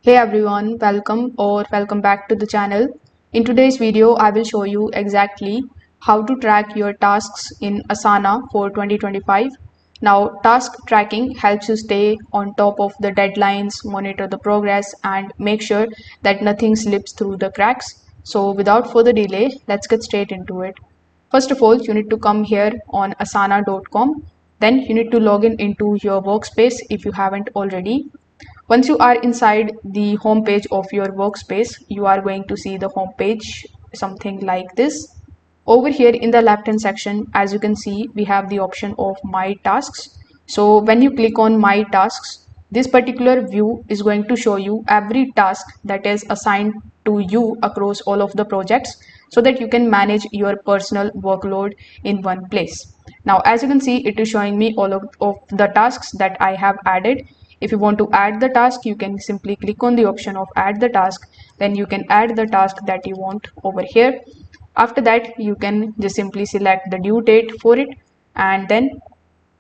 Hey everyone, welcome back to the channel. In today's video, I will show you exactly how to track your tasks in Asana for 2025. Now, task tracking helps you stay on top of the deadlines, monitor the progress, and make sure that nothing slips through the cracks. So, without further delay, let's get straight into it. First of all, you need to come here on asana.com. Then you need to log in into your workspace if you haven't already. Once you are inside the home page of your workspace, you are going to see the home page something like this. Over here in the left hand section, as you can see, we have the option of my tasks. So when you click on my tasks, this particular view is going to show you every task that is assigned to you across all of the projects so that you can manage your personal workload in one place. Now, as you can see, it is showing me all of the tasks that I have added. If you want to add the task, you can simply click on the option of add the task. Then you can add the task that you want over here. After that, you can just simply select the due date for it, and then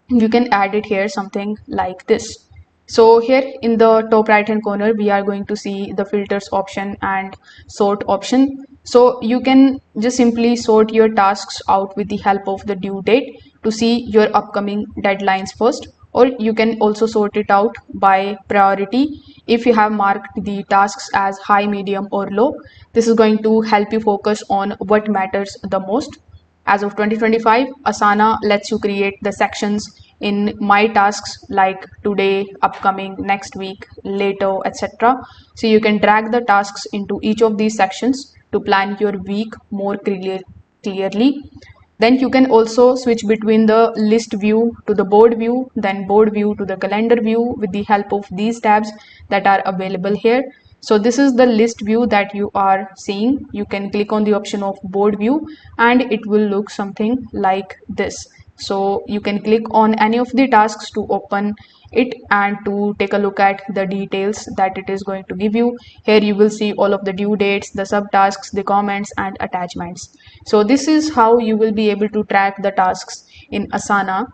you can add it here something like this. So here in the top right hand corner, we are going to see the filters option and sort option. So you can just simply sort your tasks out with the help of the due date to see your upcoming deadlines first, or you can also sort it out by priority. If you have marked the tasks as high, medium, or low, this is going to help you focus on what matters the most. As of 2025, Asana lets you create the sections in my tasks like today, upcoming, next week, later, etc. So you can drag the tasks into each of these sections to plan your week more clearly. Then you can also switch between the list view to the board view, then board view to the calendar view with the help of these tabs that are available here. So this is the list view that you are seeing. You can click on the option of board view and it will look something like this. So you can click on any of the tasks to open it and to take a look at the details that it is going to give you. Here you will see all of the due dates, the subtasks, the comments and attachments. So this is how you will be able to track the tasks in Asana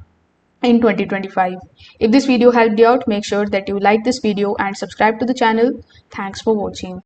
in 2025. If this video helped you out, make sure that you like this video and subscribe to the channel. Thanks for watching.